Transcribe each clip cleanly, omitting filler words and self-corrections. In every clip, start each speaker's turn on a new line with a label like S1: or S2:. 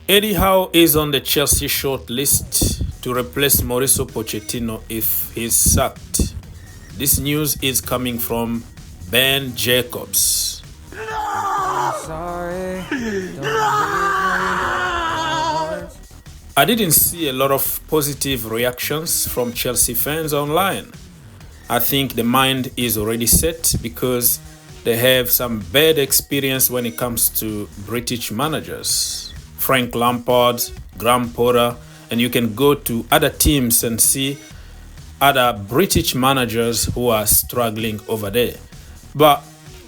S1: Eddie Howe is on the Chelsea shortlist to replace Mauricio Pochettino if he's sacked. This news is coming from Ben Jacobs. I didn't see a lot of positive reactions from Chelsea fans online. I think the mind is already set because they have some bad experience when it comes to British managers. Frank Lampard, Graham Potter, and you can go to other teams and see other British managers who are struggling over there. But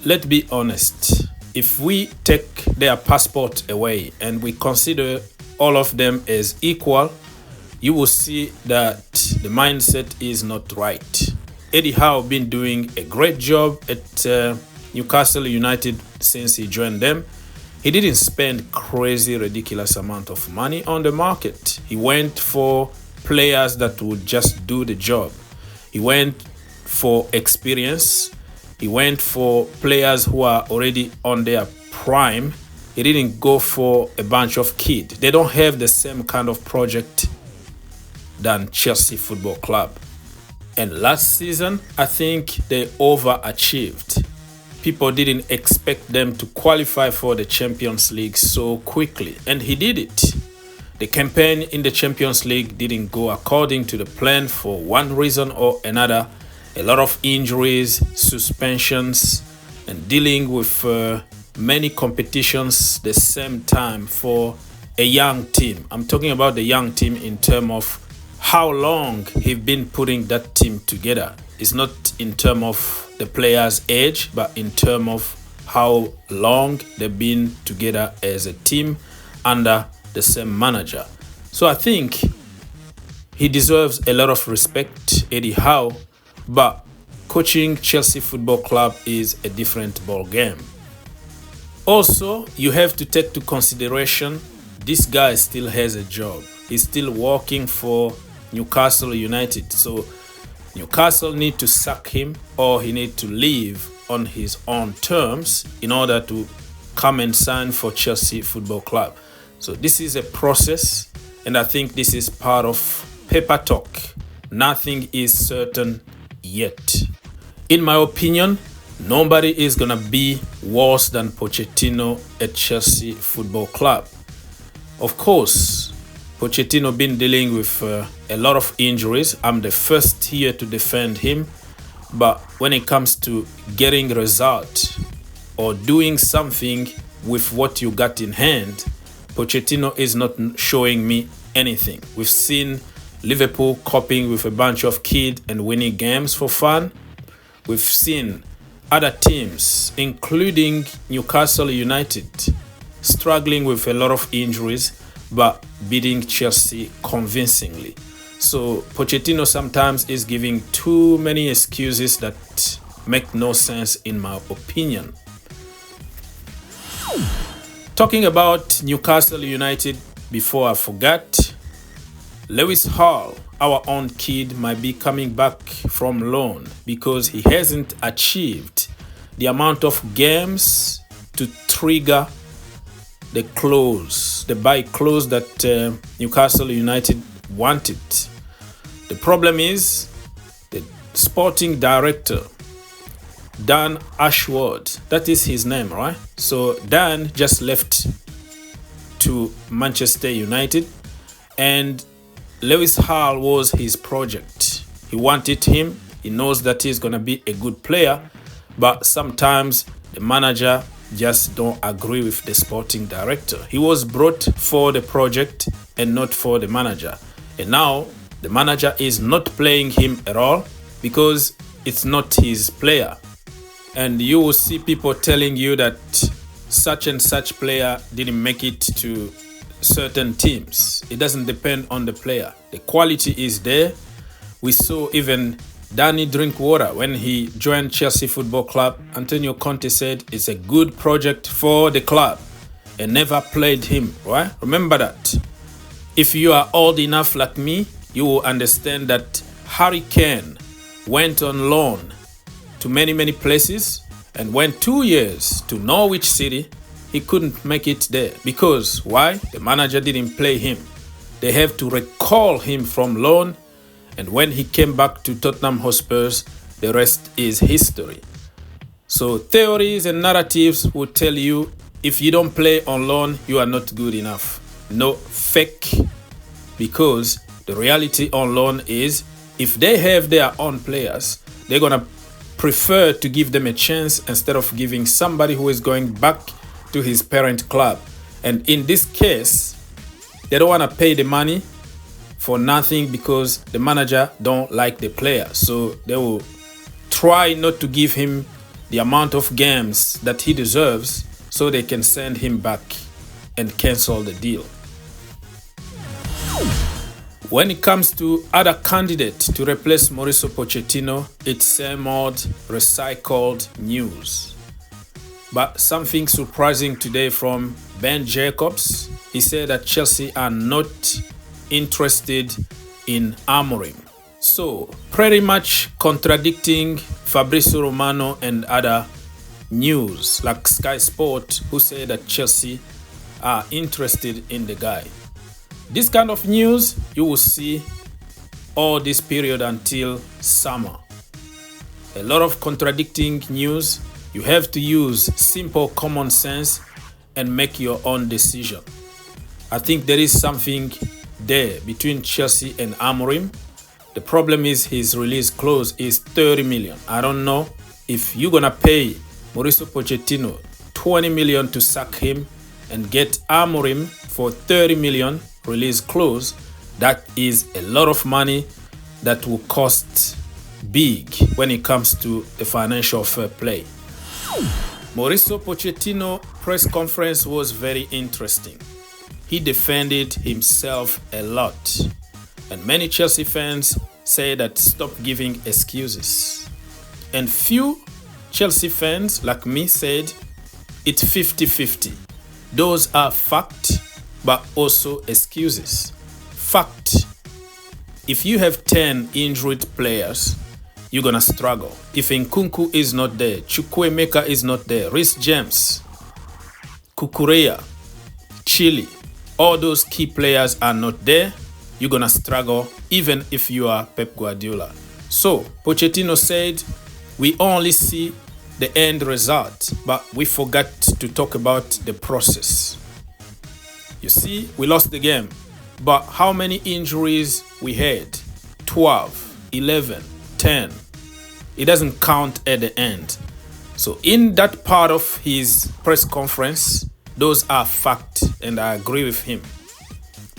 S1: let's be honest, if we take their passport away and we consider all of them as equal, you will see that the mindset is not right. Eddie Howe been doing a great job at Newcastle United since he joined them. He didn't spend crazy, ridiculous amount of money on the market. He went for players that would just do the job. He went for experience. He went for players who are already on their prime. He didn't go for a bunch of kids. They don't have the same kind of project than Chelsea Football Club. And last season, I think they overachieved. People didn't expect them to qualify for the Champions League so quickly, and he did it. The campaign in the Champions League didn't go according to the plan for one reason or another. A lot of injuries, suspensions, and dealing with many competitions the same time for a young team. I'm talking about the young team in terms of how long he's been putting that team together. It's not in terms of the players' age, but in terms of how long they've been together as a team under the same manager. So I think he deserves a lot of respect, Eddie Howe, but coaching Chelsea Football Club is a different ball game. Also, you have to take to consideration this guy still has a job. He's still working for Newcastle United. So Newcastle need to sack him or he need to leave on his own terms in order to come and sign for Chelsea Football Club. So this is a process, and I think this is part of paper talk. Nothing is certain yet. In my opinion, nobody is going to be worse than Pochettino at Chelsea Football Club. Of course, Pochettino been dealing with a lot of injuries. I'm the first here to defend him. But when it comes to getting results or doing something with what you got in hand, Pochettino is not showing me anything. We've seen Liverpool coping with a bunch of kids and winning games for fun. We've seen other teams, including Newcastle United, struggling with a lot of injuries, but beating Chelsea convincingly. So Pochettino sometimes is giving too many excuses that make no sense in my opinion. Talking about Newcastle United, before I forget, Lewis Hall, our own kid, might be coming back from loan because he hasn't achieved the amount of games to trigger the clause, the buy clause that Newcastle United wanted. The problem is the sporting director, Dan Ashworth, that is his name, right? So Dan just left to Manchester United, and Lewis Hall was his project. He wanted him. He knows that he's going to be a good player, but sometimes the manager just don't agree with the sporting director. He was brought for the project and not for the manager. And now the manager is not playing him at all because it's not his player. And you will see people telling you that such and such player didn't make it to certain teams. It doesn't depend on the player. The quality is there. We saw even Danny Drinkwater, when he joined Chelsea Football Club, Antonio Conte said it's a good project for the club and never played him, right? Remember that. If you are old enough like me, you will understand that Harry Kane went on loan to many places and went 2 years to Norwich City. he couldn't make it there. Because why? The manager didn't play him. They have to recall him from loan, and when he came back to Tottenham Hotspurs, the rest is history. So theories and narratives will tell you if you don't play on loan, you are not good enough. No, fake. Because the reality on loan is if they have their own players, they're going to prefer to give them a chance instead of giving somebody who is going back to his parent club. And in this case, they don't want to pay the money for nothing because the manager don't like the player. So they will try not to give him the amount of games that he deserves so they can send him back and cancel the deal. When it comes to other candidates to replace Mauricio Pochettino, it's same old recycled news. But something surprising today from Ben Jacobs. He said that Chelsea are not interested in Amorim. So, pretty much contradicting Fabrizio Romano and other news like Sky Sport, who say that Chelsea are interested in the guy. This kind of news you will see all this period until summer. A lot of contradicting news. You have to use simple common sense and make your own decision. I think there is something there between Chelsea and Amorim. The problem is his release clause is 30 million. I don't know if you're going to pay Mauricio Pochettino 20 million to sack him and get Amorim for 30 million release clause. That is a lot of money that will cost big when it comes to the financial fair play. Mauricio Pochettino press conference was very interesting. He defended himself a lot. And many Chelsea fans say that stop giving excuses. And few Chelsea fans like me said it's 50-50. Those are fact, but also excuses. Fact, if you have 10 injured players, you're going to struggle. If Nkunku is not there, Chukwuemeka is not there, Reece James, Kukureya, Chile, all those key players are not there, you're going to struggle even if you are Pep Guardiola. So, Pochettino said, we only see the end result, but we forgot to talk about the process. You see, we lost the game, but how many injuries we had? 12, 11, 10. It doesn't count at the end. So in that part of his press conference, those are facts and I agree with him.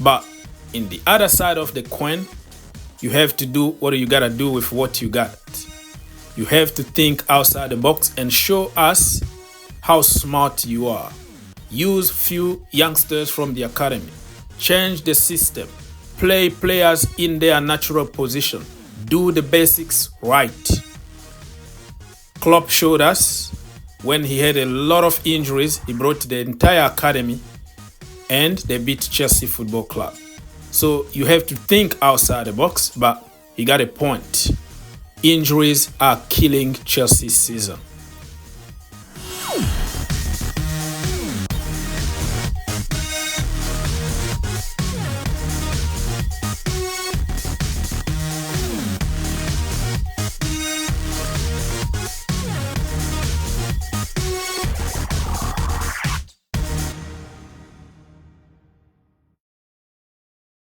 S1: But in the other side of the coin, you have to do what you gotta do with what you got. You have to think outside the box and show us how smart you are. Use few youngsters from the academy. Change the system. Play players in their natural position. Do the basics right. Klopp showed us when he had a lot of injuries, he brought the entire academy and they beat Chelsea Football Club. So you have to think outside the box, but he got a point. Injuries are killing Chelsea's season.